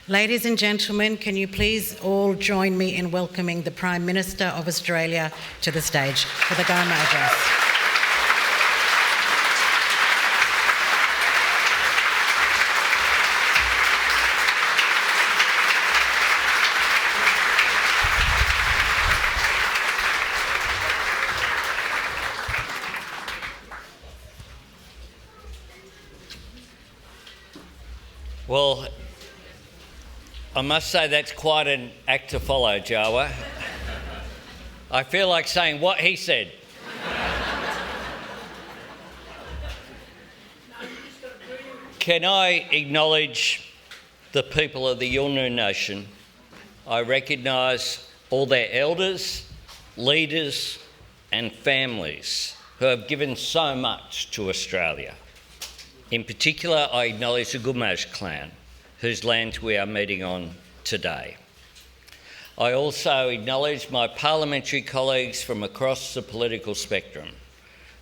Ladies and gentlemen, can you please all join me in welcoming the Prime Minister of Australia to the stage for the Garma address. Well, I must say that's quite an act to follow, Jawa. I feel like saying what he said. Can I acknowledge the people of the Yolngu Nation? I recognise all their elders, leaders and families who have given so much to Australia. In particular, I acknowledge the Gulkula clan, whose lands we are meeting on today. I also acknowledge my parliamentary colleagues from across the political spectrum.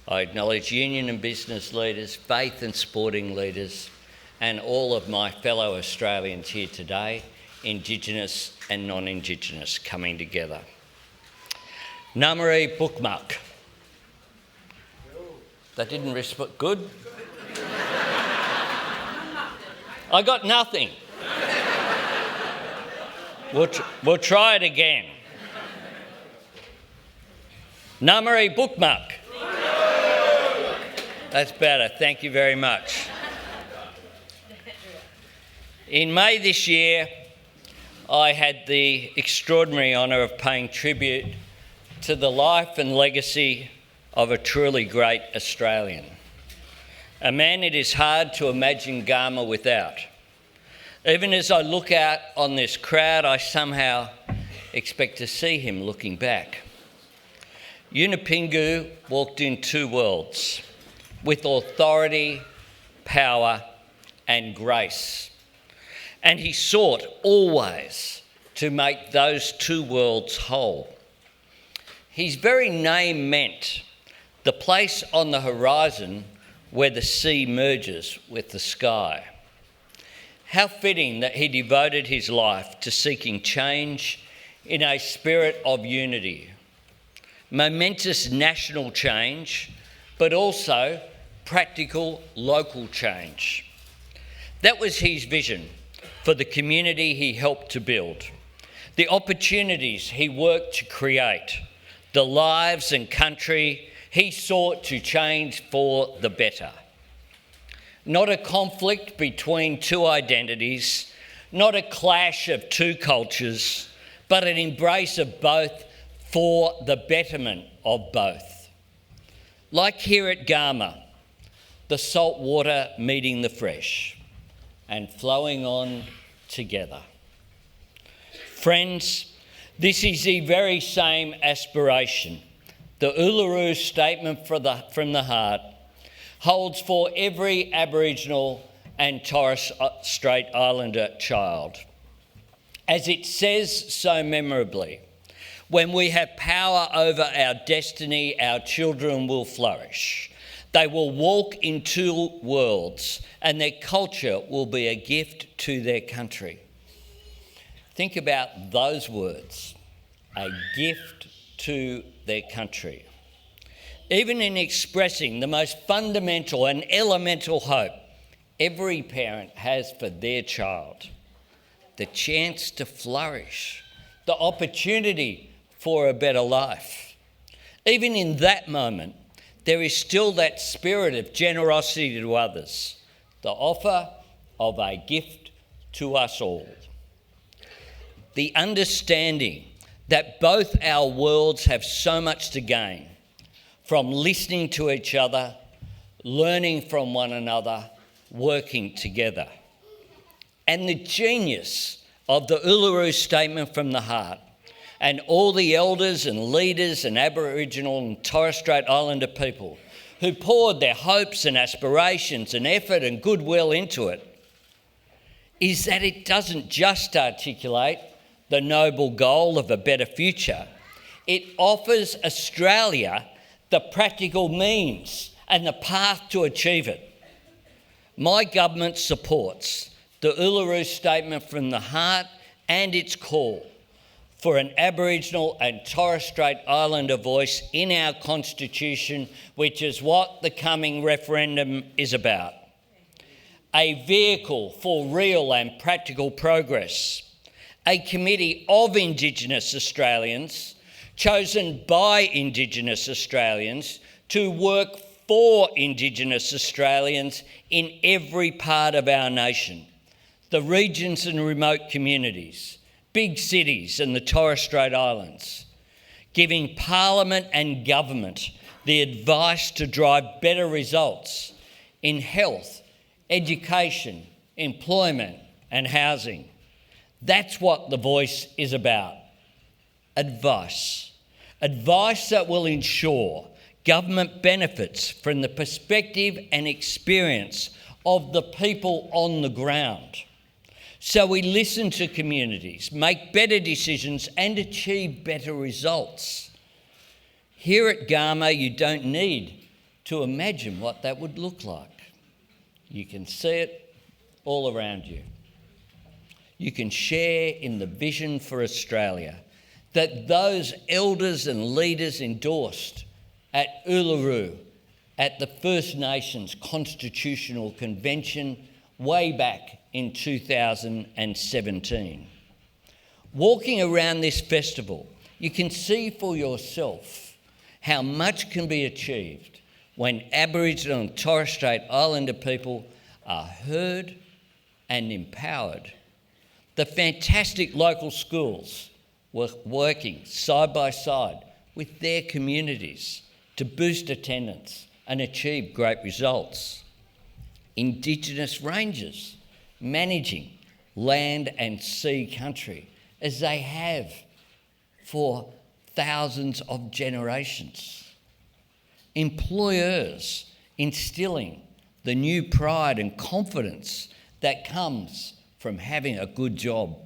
I acknowledge union and business leaders, faith and sporting leaders, and all of my fellow Australians here today, Indigenous and non-Indigenous, coming together. Namari Bookmark. That didn't respond. Good? I got nothing. We'll try it again. Namari Bookmark. That's better. Thank you very much. In May this year, I had the extraordinary honour of paying tribute to the life and legacy of a truly great Australian. A man it is hard to imagine Garma without. Even as I look out on this crowd, I somehow expect to see him looking back. Yunupingu walked in two worlds, with authority, power and grace. And he sought always to make those two worlds whole. His very name meant the place on the horizon where the sea merges with the sky. How fitting that he devoted his life to seeking change in a spirit of unity. Momentous national change, but also practical local change. That was his vision for the community he helped to build, the opportunities he worked to create, the lives and country he sought to change for the better. Not a conflict between two identities, not a clash of two cultures, but an embrace of both for the betterment of both. Like here at Garma, the salt water meeting the fresh and flowing on together. Friends, this is the very same aspiration the Uluru Statement from the Heart holds for every Aboriginal and Torres Strait Islander child. As it says so memorably, when we have power over our destiny, our children will flourish. They will walk in two worlds and their culture will be a gift to their country. Think about those words, a gift to their country. Even in expressing the most fundamental and elemental hope every parent has for their child, the chance to flourish, the opportunity for a better life. Even in that moment, there is still that spirit of generosity to others, the offer of a gift to us all. The understanding that both our worlds have so much to gain from listening to each other, learning from one another, working together. And the genius of the Uluru Statement from the Heart and all the elders and leaders and Aboriginal and Torres Strait Islander people who poured their hopes and aspirations and effort and goodwill into it is that it doesn't just articulate the noble goal of a better future. It offers Australia the practical means and the path to achieve it. My government supports the Uluru Statement from the Heart and its call for an Aboriginal and Torres Strait Islander voice in our Constitution, which is what the coming referendum is about. A vehicle for real and practical progress. A committee of Indigenous Australians, chosen by Indigenous Australians, to work for Indigenous Australians in every part of our nation. The regions and remote communities, big cities and the Torres Strait Islands, giving Parliament and government the advice to drive better results in health, education, employment and housing. That's what the voice is about. Advice. Advice that will ensure government benefits from the perspective and experience of the people on the ground. So we listen to communities, make better decisions and achieve better results. Here at Garma, you don't need to imagine what that would look like. You can see it all around you. You can share in the vision for Australia that those elders and leaders endorsed at Uluru at the First Nations Constitutional Convention way back in 2017. Walking around this festival, you can see for yourself how much can be achieved when Aboriginal and Torres Strait Islander people are heard and empowered. The fantastic local schools were working side by side with their communities to boost attendance and achieve great results. Indigenous rangers managing land and sea country as they have for thousands of generations. Employers instilling the new pride and confidence that comes from having a good job.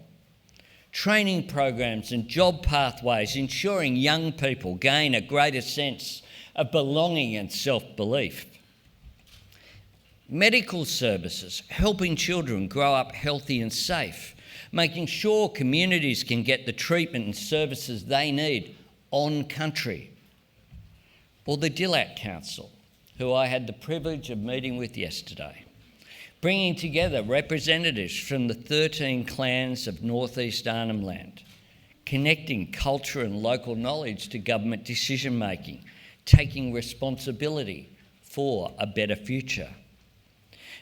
Training programs and job pathways ensuring young people gain a greater sense of belonging and self-belief. Medical services, helping children grow up healthy and safe, making sure communities can get the treatment and services they need on country. Or the Dilak Council, who I had the privilege of meeting with yesterday, bringing together representatives from the 13 clans of northeast Arnhem Land, connecting culture and local knowledge to government decision-making, taking responsibility for a better future.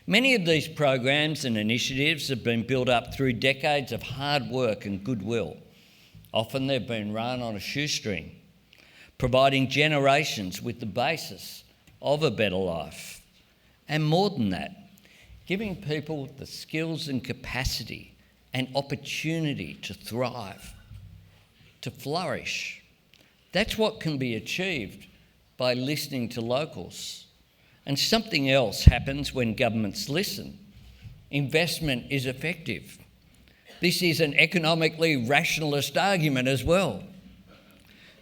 Many of these programs and initiatives have been built up through decades of hard work and goodwill. Often they've been run on a shoestring, providing generations with the basis of a better life. And more than that, giving people the skills and capacity and opportunity to thrive, to flourish. That's what can be achieved by listening to locals. And something else happens when governments listen. Investment is effective. This is an economically rationalist argument as well,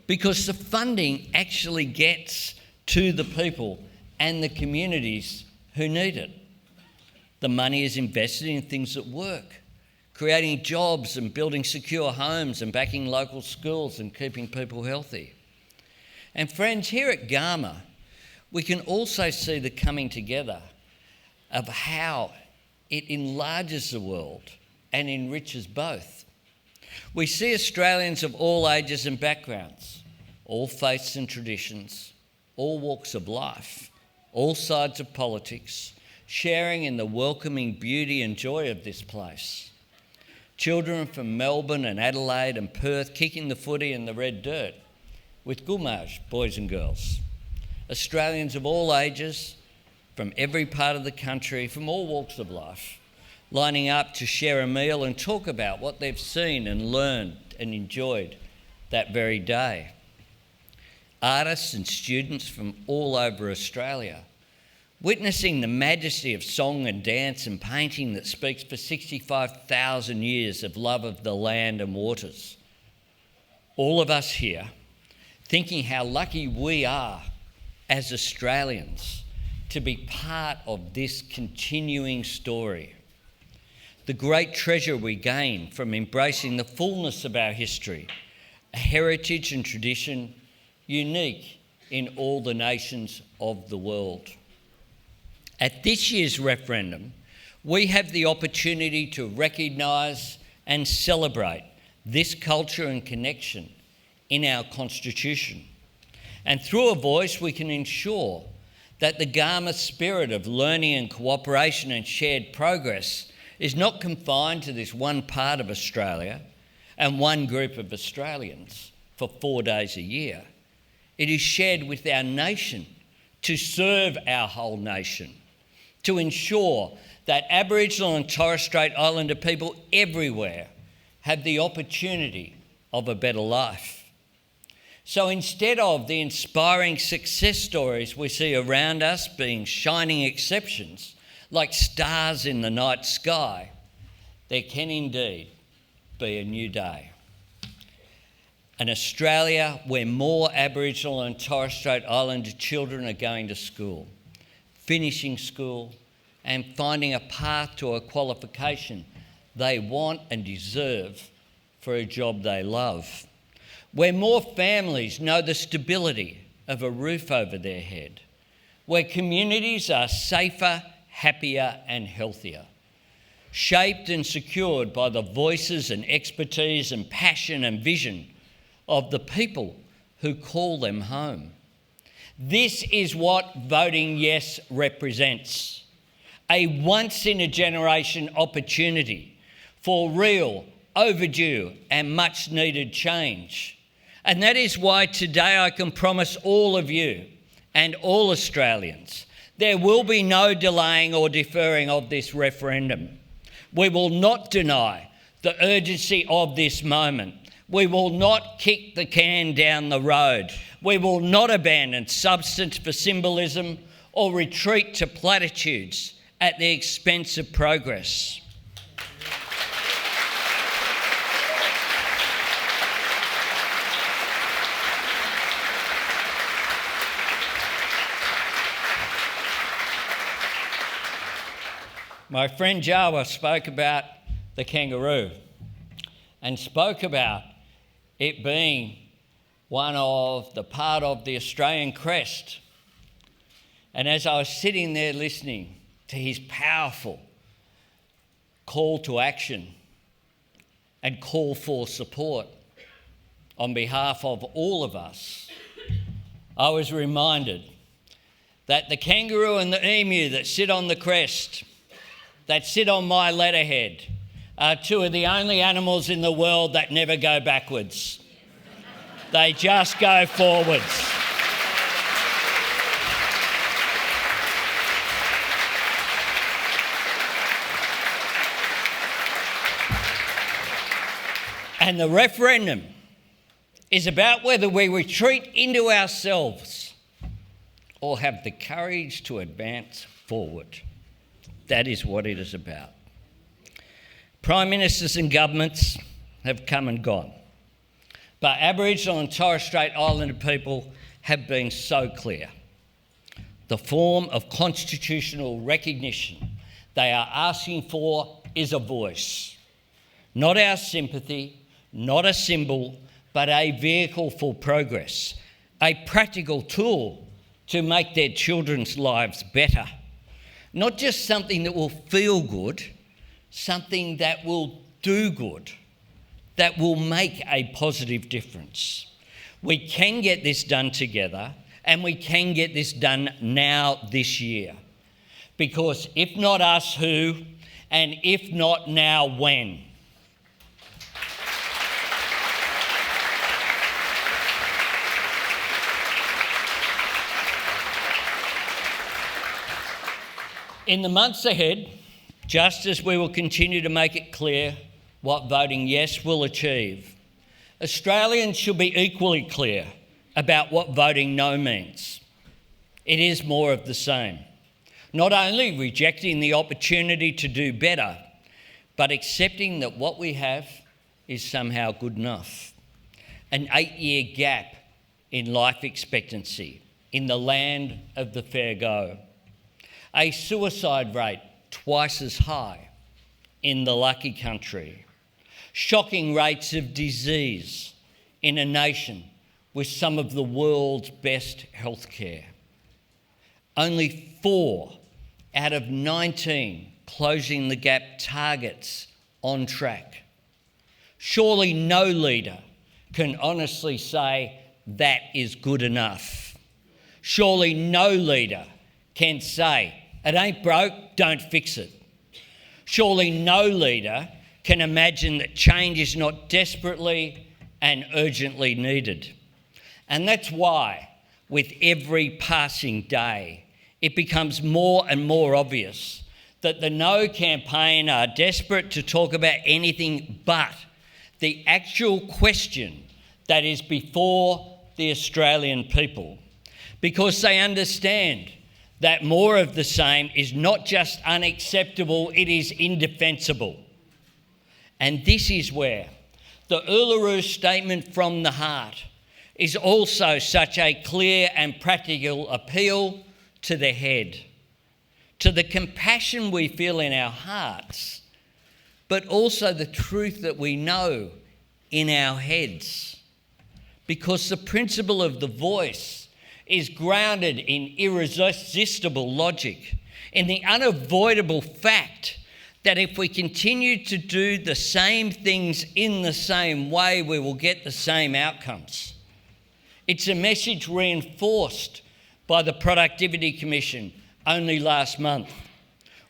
because the funding actually gets to the people and the communities who need it. The money is invested in things that work, creating jobs and building secure homes and backing local schools and keeping people healthy. And friends, here at Garma, we can also see the coming together of how it enlarges the world and enriches both. We see Australians of all ages and backgrounds, all faiths and traditions, all walks of life, all sides of politics, sharing in the welcoming beauty and joy of this place. Children from Melbourne and Adelaide and Perth kicking the footy in the red dirt with Gulkula boys and girls. Australians of all ages, from every part of the country, from all walks of life, lining up to share a meal and talk about what they've seen and learned and enjoyed that very day. Artists and students from all over Australia, witnessing the majesty of song and dance and painting that speaks for 65,000 years of love of the land and waters. All of us here thinking how lucky we are as Australians to be part of this continuing story. the great treasure we gain from embracing the fullness of our history, a heritage and tradition unique in all the nations of the world. At this year's referendum, we have the opportunity to recognise and celebrate this culture and connection in our Constitution. And through a voice, we can ensure that the Garma spirit of learning and cooperation and shared progress is not confined to this one part of Australia and one group of Australians for 4 days a year. It is shared with our nation to serve our whole nation, to ensure that Aboriginal and Torres Strait Islander people everywhere have the opportunity of a better life. So instead of the inspiring success stories we see around us being shining exceptions, like stars in the night sky, there can indeed be a new day. An Australia where more Aboriginal and Torres Strait Islander children are going to school, finishing school and finding a path to a qualification they want and deserve for a job they love. Where more families know the stability of a roof over their head. Where communities are safer, happier and healthier. Shaped and secured by the voices and expertise and passion and vision of the people who call them home. This is what voting yes represents. A once-in-a-generation opportunity for real, overdue and much-needed change. And that is why today I can promise all of you and all Australians there will be no delaying or deferring of this referendum. We will not deny the urgency of this moment. We will not kick the can down the road. We will not abandon substance for symbolism or retreat to platitudes at the expense of progress. My friend Jawa spoke about the kangaroo and spoke about it being one of the part of the Australian crest. And as I was sitting there listening to his powerful call to action and call for support on behalf of all of us, I was reminded that the kangaroo and the emu that sit on the crest, that sit on my letterhead, are two of the only animals in the world that never go backwards. They just go forwards. And the referendum is about whether we retreat into ourselves or have the courage to advance forward. That is what it is about. Prime ministers and governments have come and gone, but Aboriginal and Torres Strait Islander people have been so clear. The form of constitutional recognition they are asking for is a voice, not our sympathy, not a symbol, but a vehicle for progress, a practical tool to make their children's lives better. Not just something that will feel good, something that will do good, that will make a positive difference. We can get this done together, and we can get this done now this year. Because if not us, who? And if not now, when? In the months ahead, just as we will continue to make it clear what voting yes will achieve, Australians should be equally clear about what voting no means. It is more of the same. Not only rejecting the opportunity to do better, but accepting that what we have is somehow good enough. An 8-year gap in life expectancy in the land of the fair go. A suicide rate twice as high in the lucky country. Shocking rates of disease in a nation with some of the world's best healthcare. Only 4 out of 19 closing the gap targets on track. Surely no leader can honestly say that is good enough. Surely no leader can say, it ain't broke, don't fix it. Surely no leader can imagine that change is not desperately and urgently needed. And that's why, with every passing day, it becomes more and more obvious that the No campaign are desperate to talk about anything but the actual question that is before the Australian people, because they understand that more of the same is not just unacceptable, it is indefensible. And this is where the Uluru Statement from the Heart is also such a clear and practical appeal to the head, to the compassion we feel in our hearts, but also the truth that we know in our heads. Because the principle of the voice is grounded in irresistible logic, in the unavoidable fact that if we continue to do the same things in the same way, we will get the same outcomes. It's a message reinforced by the Productivity Commission only last month,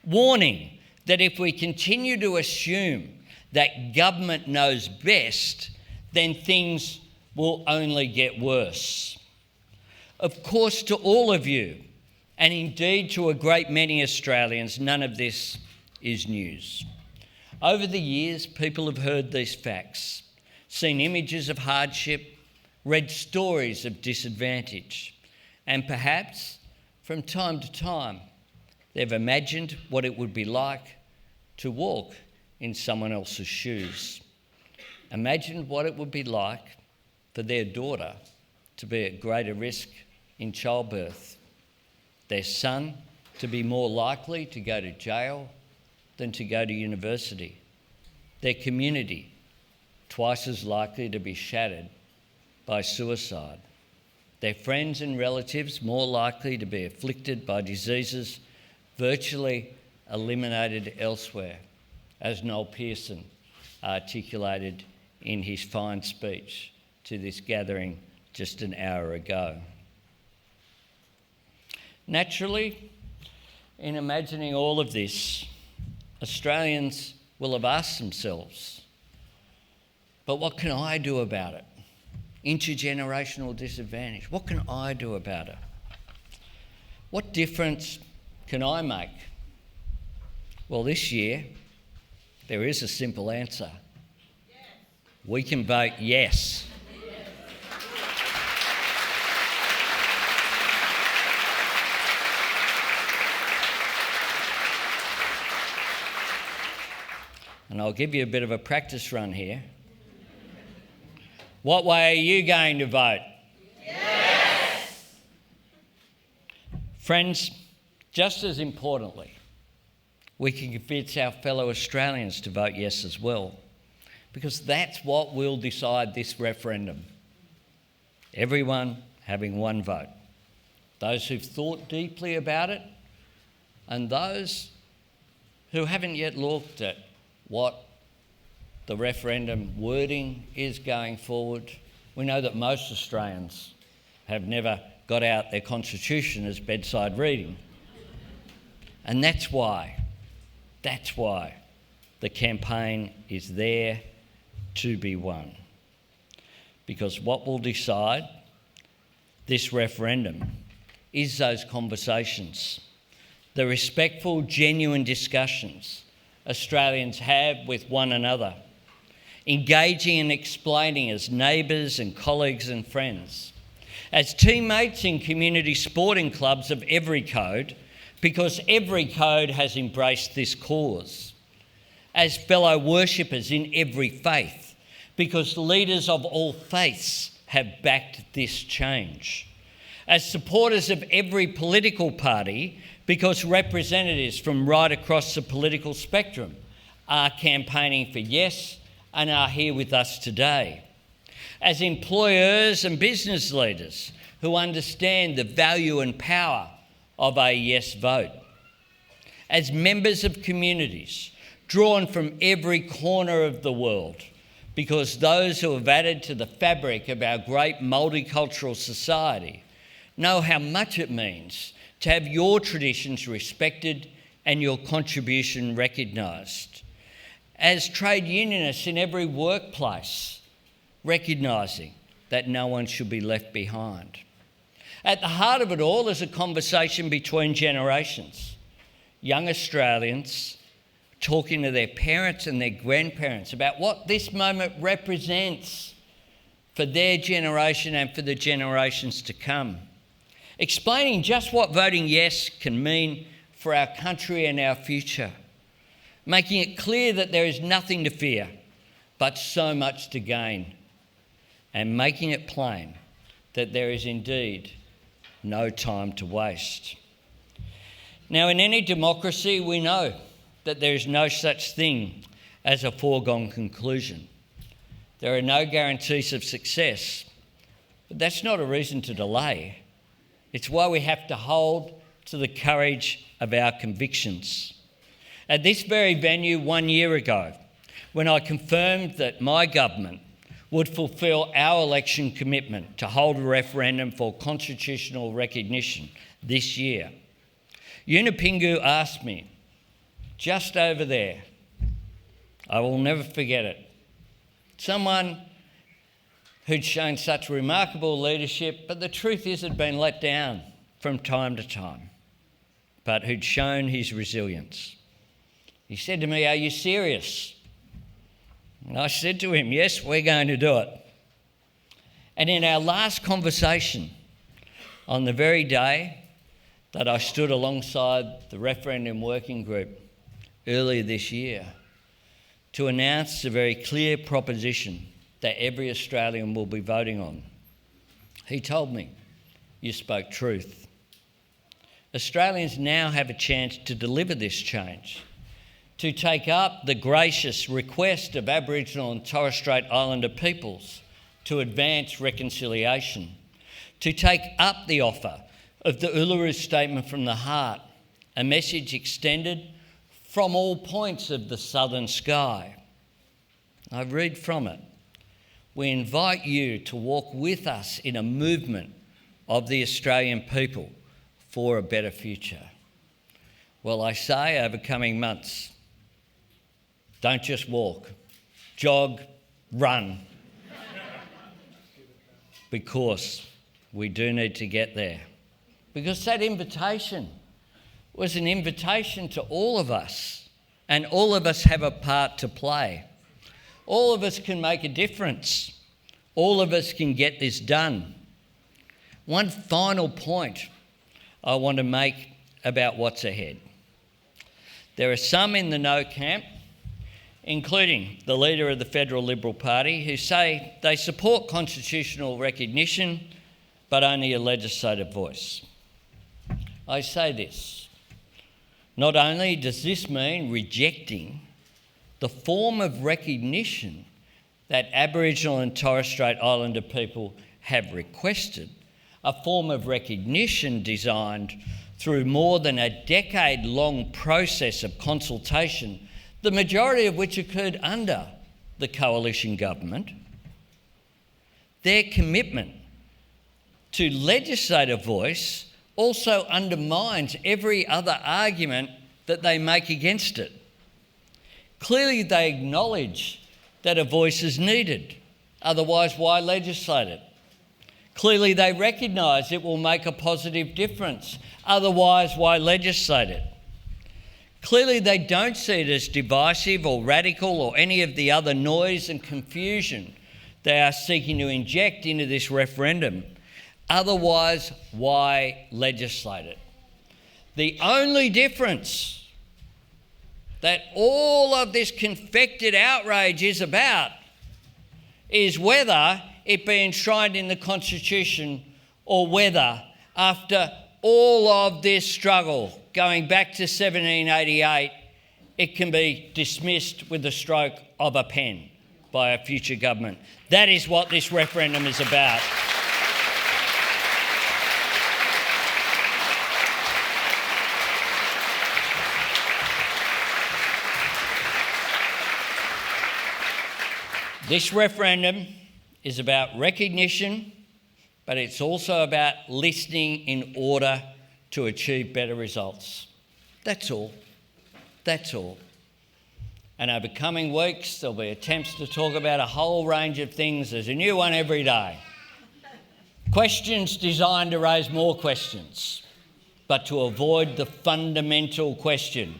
warning that if we continue to assume that government knows best, then things will only get worse. Of course, to all of you, and indeed to a great many Australians, none of this is news. Over the years, people have heard these facts, seen images of hardship, read stories of disadvantage, and perhaps, from time to time, they've imagined what it would be like to walk in someone else's shoes. Imagined what it would be like for their daughter to be at greater risk in childbirth, their son to be more likely to go to jail than to go to university, their community twice as likely to be shattered by suicide, their friends and relatives more likely to be afflicted by diseases virtually eliminated elsewhere, as Noel Pearson articulated in his fine speech to this gathering just an hour ago. Naturally, in imagining all of this, Australians will have asked themselves, but what can I do about it? Intergenerational disadvantage. What can I do about it? What difference can I make? Well, this year, there is a simple answer. Yes. We can vote yes. And I'll give you a bit of a practice run here. What way are you going to vote? Yes! Friends, just as importantly, we can convince our fellow Australians to vote yes as well, because that's what will decide this referendum. Everyone having one vote. Those who've thought deeply about it, and those who haven't yet looked at what the referendum wording is going forward. We know that most Australians have never got out their constitution as bedside reading. And that's why the campaign is there to be won. Because what will decide this referendum is those conversations, the respectful, genuine discussions Australians have with one another, engaging and explaining as neighbours and colleagues and friends, as teammates in community sporting clubs of every code, because every code has embraced this cause, as fellow worshippers in every faith, because leaders of all faiths have backed this change, as supporters of every political party, because representatives from right across the political spectrum are campaigning for yes and are here with us today. As employers and business leaders who understand the value and power of a yes vote. As members of communities drawn from every corner of the world, because those who have added to the fabric of our great multicultural society know how much it means to have your traditions respected and your contribution recognised. As trade unionists in every workplace, recognising that no one should be left behind. At the heart of it all is a conversation between generations. Young Australians talking to their parents and their grandparents about what this moment represents for their generation and for the generations to come. Explaining just what voting yes can mean for our country and our future. Making it clear that there is nothing to fear, but so much to gain. And making it plain that there is indeed no time to waste. Now, in any democracy, we know that there is no such thing as a foregone conclusion. There are no guarantees of success, but that's not a reason to delay. It's why we have to hold to the courage of our convictions. At this very venue 1 year ago, when I confirmed that my government would fulfil our election commitment to hold a referendum for constitutional recognition this year, Yunupingu asked me, just over there, I will never forget it, someone who'd shown such remarkable leadership, but the truth is had been let down from time to time, but who'd shown his resilience. He said to me, "Are you serious?" And I said to him, "Yes, we're going to do it." And in our last conversation, on the very day that I stood alongside the referendum working group earlier this year to announce a very clear proposition that every Australian will be voting on, he told me, "You spoke truth." Australians now have a chance to deliver this change, to take up the gracious request of Aboriginal and Torres Strait Islander peoples to advance reconciliation, to take up the offer of the Uluru Statement from the Heart, a message extended from all points of the southern sky. I read from it. We invite you to walk with us in a movement of the Australian people for a better future. Well, I say over coming months, don't just walk, jog, run, because we do need to get there. Because that invitation was an invitation to all of us, and all of us have a part to play. All of us can make a difference. All of us can get this done. One final point I want to make about what's ahead. There are some in the no camp, including the leader of the Federal Liberal Party, who say they support constitutional recognition, but only a legislative voice. I say this, not only does this mean rejecting the form of recognition that Aboriginal and Torres Strait Islander people have requested, a form of recognition designed through more than a decade-long process of consultation, the majority of which occurred under the coalition government. Their commitment to legislative voice also undermines every other argument that they make against it. Clearly, they acknowledge that a voice is needed. Otherwise, why legislate it? Clearly, they recognise it will make a positive difference. Otherwise, why legislate it? Clearly, they don't see it as divisive or radical or any of the other noise and confusion they are seeking to inject into this referendum. Otherwise, why legislate it? The only difference that all of this confected outrage is about is whether it be enshrined in the Constitution or whether, after all of this struggle, going back to 1788, it can be dismissed with the stroke of a pen by a future government. That is what this referendum is about. This referendum is about recognition, but it's also about listening in order to achieve better results. That's all. That's all. And over coming weeks, there'll be attempts to talk about a whole range of things. There's a new one every day. Questions designed to raise more questions, but to avoid the fundamental question,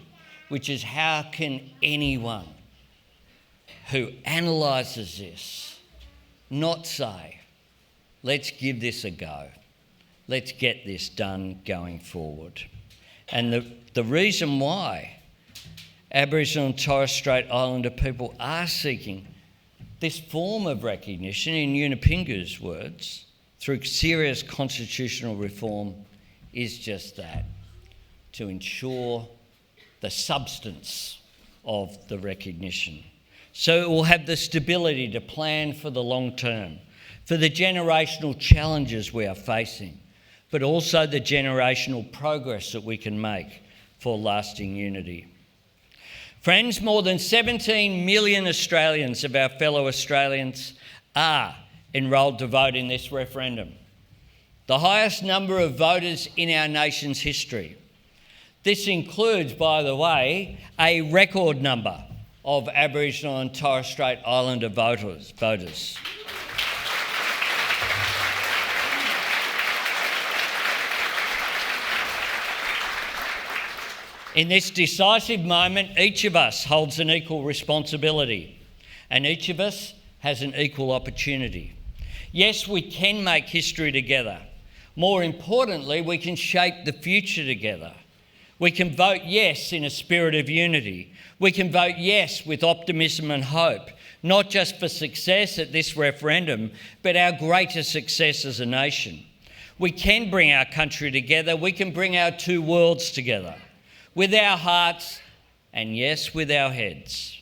which is how can anyone who analyses this not say, let's give this a go, let's get this done going forward. And the reason why Aboriginal and Torres Strait Islander people are seeking this form of recognition, in Yunupingu's words, through serious constitutional reform, is just that, to ensure the substance of the recognition. So it will have the stability to plan for the long term, for the generational challenges we are facing, but also the generational progress that we can make for lasting unity. Friends, more than 17 million Australians of our fellow Australians are enrolled to vote in this referendum, the highest number of voters in our nation's history. This includes, by the way, a record number of Aboriginal and Torres Strait Islander voters. In this decisive moment, each of us holds an equal responsibility, and each of us has an equal opportunity. Yes, we can make history together. More importantly, we can shape the future together. We can vote yes in a spirit of unity. We can vote yes with optimism and hope, not just for success at this referendum, but our greater success as a nation. We can bring our country together. We can bring our two worlds together, with our hearts and, yes, with our heads.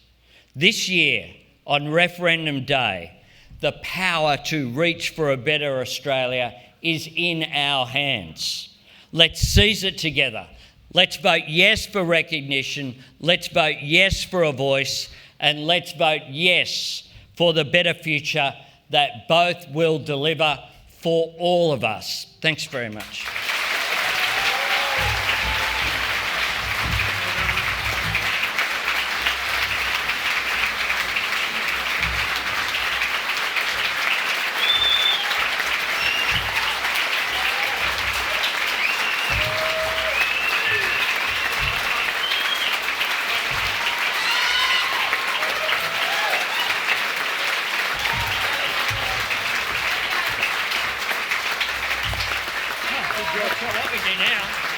This year, on referendum day, the power to reach for a better Australia is in our hands. Let's seize it together. Let's vote yes for recognition, let's vote yes for a voice, and let's vote yes for the better future that both will deliver for all of us. Thanks very much. What we do now